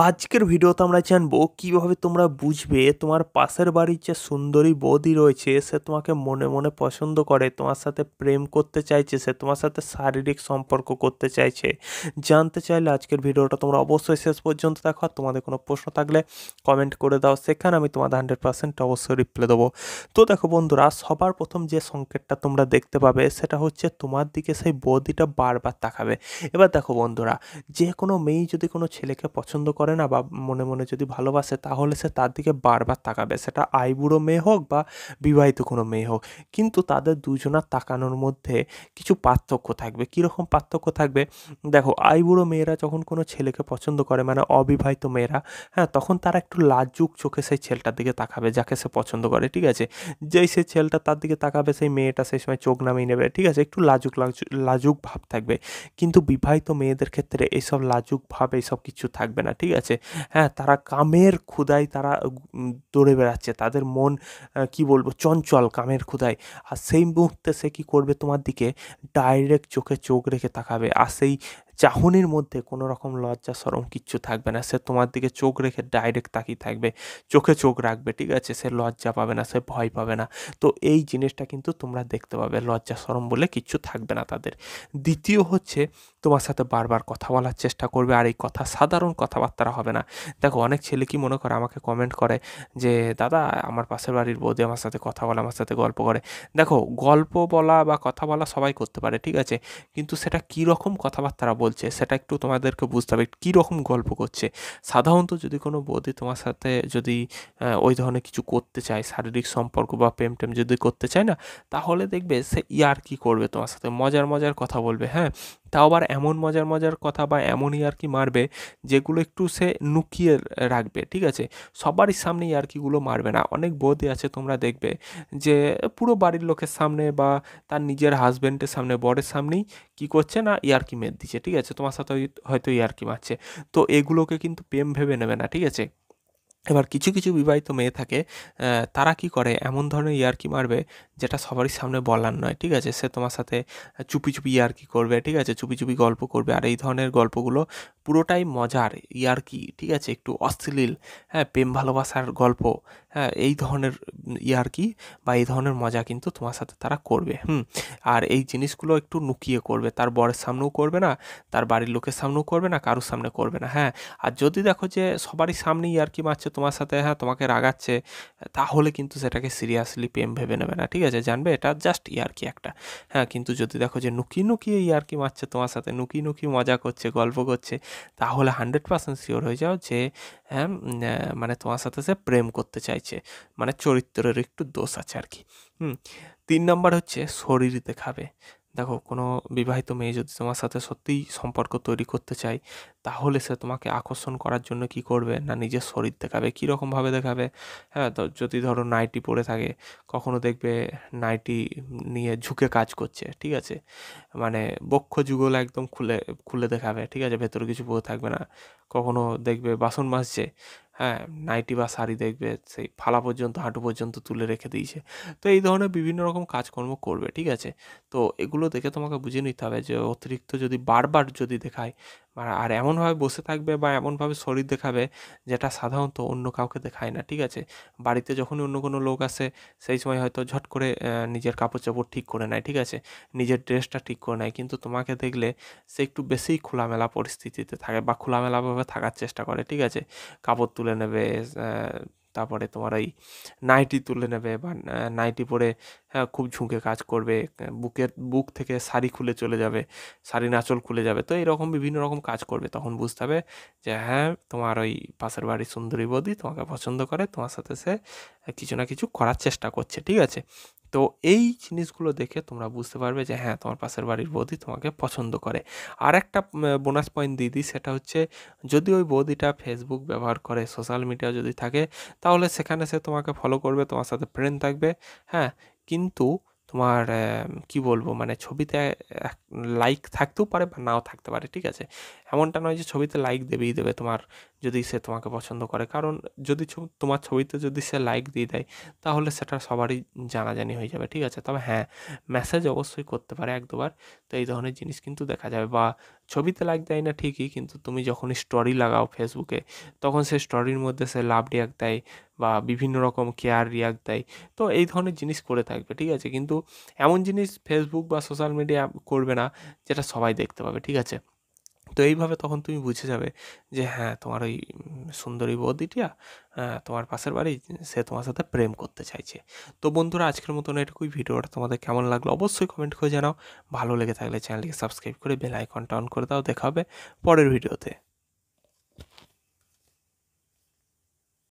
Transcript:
আজকের ভিডিওতে আমরা জানবো কিভাবে তোমরা বুঝবে তোমার পাশের বাড়ির যে সুন্দরী বৌদি রয়েছে সে তোমাকে মনে মনে পছন্দ করে, তোমার সাথে প্রেম করতে চাইছে, সে তোমার সাথে শারীরিক সম্পর্ক করতে চাইছে। জানতে চাইলে আজকের ভিডিওটা তোমরা অবশ্যই শেষ পর্যন্ত দেখো। আর তোমাদের কোনো প্রশ্ন থাকলে কমেন্ট করে দাও, সেখানে আমি তোমাদের 100% অবশ্যই রিপ্লাই দেবো। তো দেখো বন্ধুরা, সবার প্রথম যে সংকেতটা তোমরা দেখতে পাবে সেটা হচ্ছে তোমার দিকে সেই বৌদিটা বারবার তাকাবে। এবার দেখো বন্ধুরা, যে কোনো মেয়েই যদি কোনো ছেলেকে পছন্দ করে না বা মনে মনে যদি ভালোবাসে, তাহলে সে তার দিকে বারবার তাকাবে, সেটা আইবুড়ো মেয়ে হোক বা বিবাহিত কোনো মেয়ে হোক। কিন্তু তাদের দুজনার তাকানোর মধ্যে কিছু পার্থক্য থাকবে। কীরকম পার্থক্য থাকবে? দেখো, আইবুড়ো মেয়েরা যখন কোনো ছেলেকে পছন্দ করে, মানে অবিবাহিত মেয়েরা, হ্যাঁ, তখন তারা একটু লাজুক চোখে সেই ছেলেটার দিকে তাকাবে যাকে সে পছন্দ করে, ঠিক আছে? যেই সে ছেলেটা তার দিকে তাকাবে, সেই মেয়েটা সেই সময় চোখ নামিয়ে নেবে, ঠিক আছে? একটু লাজুক লাজুক লাজুক ভাব থাকবে। কিন্তু বিবাহিত মেয়েদের ক্ষেত্রে এইসব লাজুক ভাব এইসব কিছু থাকবে না, ঠিক আছে? হ্যাঁ, তারা কামের ক্ষুধায় তারা দৌড়ে বেড়াচ্ছে, তাদের মন কি বলবো, চঞ্চল কামের ক্ষুধায়। আর সেই মুহূর্তে সে কি করবে, তোমার দিকে ডাইরেক্ট চোখে চোখ রেখে তাকাবে। আর সেই চাহনির মধ্যে কোনো রকম লজ্জা শরম কিচ্ছু থাকবে না, সে তোমার দিকে চোখ রেখে ডাইরেক্ট তাকিয়ে থাকবে, চোখে চোখ রাখবে, ঠিক আছে? সে লজ্জা পাবে না, সে ভয় পাবে না। তো এই জিনিসটা কিন্তু তোমরা দেখতে পাবে, লজ্জা শরম বলে কিচ্ছু থাকবে না তাদের। দ্বিতীয় হচ্ছে, তোমার সাথে বারবার কথা বলার চেষ্টা করবে, আর এই কথা সাধারণ কথাবার্তা হবে না। দেখো, অনেক ছেলে কি মনে করে, আমাকে কমেন্ট করে যে দাদা, আমার পাশের বাড়ির বৌদি আমার সাথে কথা বলে, আমার সাথে গল্প করে। দেখো, গল্প বলা বা কথা বলা সবাই করতে পারে, ঠিক আছে? কিন্তু সেটা কী রকম কথাবার্তা বলছে সেটা একটু তোমাদেরকে বুঝতে হবে, কী রকম গল্প করছে। সাধারণত যদি কোনো বৌদি তোমার সাথে যদি ওই ধরনের কিছু করতে চায়, শারীরিক সম্পর্ক বা প্রেম টেম যদি করতে চায় না, তাহলে দেখবে সে ইয়ার্কি করবে তোমার সাথে, মজার মজার কথা বলবে, হ্যাঁ? তাও আবার এমন মজার মজার কথা বা এমন ইয়ার্কি মারবে যেগুলো একটু সে লুকিয়ে রাখবে, ঠিক আছে? সবারই সামনে ইয়ার্কিগুলো মারবে না। অনেক বৌদি আছে তোমরা দেখবে যে পুরো বাড়ির লোকের সামনে বা তার নিজের হাজব্যান্ডের সামনে, বরের সামনেই কী করছে না, ইয়ার্কি মেরে দিচ্ছে, ঠিক আছে? তোমার সাথে হয়তো ইয়ার্কি মারছে। তো এগুলোকে কিন্তু প্রেম ভেবে নেবে না, ঠিক আছে? এবার কিছু কিছু বিবাহিত মেয়ে থাকে, তারা কি করে, এমন ধরনের ইয়ার্কি মারবে যেটা সবারই সামনে বলার নয়, ঠিক আছে? সে তোমার সাথে চুপি চুপি ইয়ার্কি করবে, ঠিক আছে? চুপি চুপি গল্প করবে, আর এই ধরনের গল্পগুলো পুরোটাই মজার ইয়ার্কি, ঠিক আছে? একটু অশ্লীল, হ্যাঁ, প্রেম ভালোবাসার গল্প, হ্যাঁ, এই ধরনের ইয়ার্কি বা এই ধরনের মজা কিন্তু তোমার সাথে তারা করবে। আর এই জিনিসগুলো একটু লুকিয়ে করবে, তার বরের সামনেও করবে না, তার বাড়ির লোকের সামনেও করবে না, কারোর সামনে করবে না, হ্যাঁ? আর যদি দেখো যে সবারই সামনেই ইয়ার্কি মারছে তোমার সাথে, হ্যাঁ, তোমাকে রাগাচ্ছে, তাহলে কিন্তু সেটাকে সিরিয়াসলি প্রেম ভেবে নেবে না, ঠিক আছে? জানবে এটা জাস্ট ইয়ার্কি একটা। হ্যাঁ, কিন্তু যদি দেখো যে নুকিয়ে নুকিয়ে ইয়ার্কি মারছে তোমার সাথে, নুকিয়ে নুকিয়ে মজা করছে, গল্প করছে, তাহলে 100% শিওর হয়ে যাও যে হ্যাঁ, মানে তোমার সাথে সে প্রেম করতে চাইছে, মানে চরিত্রের একটু দোষ আছে আর কি। 3 নাম্বার হচ্ছে শরীর দেখাবে। দেখো, কোনো বিবাহিত মেয়ে যদি তোমার সাথে সত্যিই সম্পর্ক তৈরি করতে চায়, তাহলে সে তোমাকে আকর্ষণ করার জন্য কি করবে না, নিজের শরীর দেখাবে। কীরকমভাবে দেখাবে? হ্যাঁ, তো যদি ধরো নাইটি পরে থাকে, কখনো দেখবে নাইটি নিয়ে ঝুঁকে কাজ করছে, ঠিক আছে? মানে বক্ষ যুগল একদম খুলে খুলে দেখাবে, ঠিক আছে? ভেতরে কিছু পরে থাকবে না। কখনো দেখবে বাসন মাজছে, হ্যাঁ, নাইটি বা শাড়ি দেখবে সেই ফালা পর্যন্ত, হাঁটু পর্যন্ত তুলে রেখে দিয়েছে। তো এই ধরনের বিভিন্ন রকম কাজকর্ম করবে, ঠিক আছে? তো এগুলো দেখে তোমাকে বুঝে নিতে হবে যে অতিরিক্ত যদি বারবার যদি দেখায়, আর এমনভাবে বসে থাকবে বা এমনভাবে শরীর দেখাবে যেটা সাধারণত অন্য কাউকে দেখায় না, ঠিক আছে? বাড়িতে যখনই অন্য কোনো লোক আসে, সেই সময় হয়তো ঝট করে নিজের কাপড় চোপড় ঠিক করে নেয়, ঠিক আছে? নিজের ড্রেসটা ঠিক করে নেয়, কিন্তু তোমাকে দেখলে সে একটু বেশিই খোলামেলা পরিস্থিতিতে থাকে বা খোলামেলাভাবে থাকার চেষ্টা করে, ঠিক আছে? কাপড় তুলে নেবে, তারপরে তোমার ওই নাইটি তুলে নেবে বা নাইটি পরে, হ্যাঁ, খুব ঝুঁকে কাজ করবে, বুক থেকে শাড়ি খুলে চলে যাবে, শাড়ির আঁচল খুলে যাবে। তো এরকম বিভিন্ন রকম কাজ করবে, তখন বুঝতে হবে যে হ্যাঁ, তোমার ওই পাশের বাড়ির সুন্দরী বৌদি তোমাকে পছন্দ করে, তোমার সাথে সে কিছু না কিছু করার চেষ্টা করছে, ঠিক আছে? তো এই জিনিসগুলো দেখে তোমরা বুঝতে পারবে যে হ্যাঁ, তোমার পাশের বাড়ির বৌদি তোমাকে পছন্দ করে। আর একটা বোনাস পয়েন্ট দিয়ে দিই, সেটা হচ্ছে, যদি ওই বৌদিটা ফেসবুক ব্যবহার করে, সোশ্যাল মিডিয়া যদি থাকে, তাহলে সেখানে সে তোমাকে ফলো করবে, তোমার সাথে ফ্রেন্ড থাকবে, হ্যাঁ, কিন্তু তোমার কি বলবো, মানে ছবিতে লাইক থাকতেও পারে বা নাও থাকতে পারে, ঠিক আছে? এমনটা নয় যে ছবিতে লাইক দেবেই দেবে তোমার, যদি সে তোমাকে পছন্দ করে। কারণ যদি তোমার ছবিতে যদি সে লাইক দিয়ে দেয়, তাহলে সেটা সবারই জানাজানি হয়ে যাবে, ঠিক আছে? তবে হ্যাঁ, মেসেজ অবশ্যই করতে পারে ১-২ বার। তো এই ধরনের জিনিস কিন্তু দেখা যাবে। বা ছবিতে লাইক দেয় না ঠিকই, কিন্তু তুমি যখন স্টোরি লাগাও ফেসবুকে, তখন সে স্টোরির মধ্যে সে লাভ রিঅ্যাক্ট দেয় বা বিভিন্ন রকম কেয়ার রিঅ্যাক্ট দেয়। তো এই ধরনের জিনিস করে থাকবে, ঠিক আছে? কিন্তু এমন জিনিস ফেসবুক বা সোশ্যাল মিডিয়া করবে না যেটা সবাই দেখতে পাবে, ঠিক আছে? তো এইভাবে তখন তুমি বুঝে যাবে যে হ্যাঁ, তোমার ওই সুন্দরী বৌদিটা, তোমার পাশের বাড়ি, সে তোমার সাথে প্রেম করতে চাইছে। তো বন্ধুরা, আজকের মতন এটুকুই। ভিডিওটা তোমাদের কেমন লাগলো অবশ্যই কমেন্ট করে জানাও। ভালো লেগে থাকলে চ্যানেলটিকে সাবস্ক্রাইব করে বেল আইকনটা অন করে দাও। দেখা হবে পরের ভিডিওতে।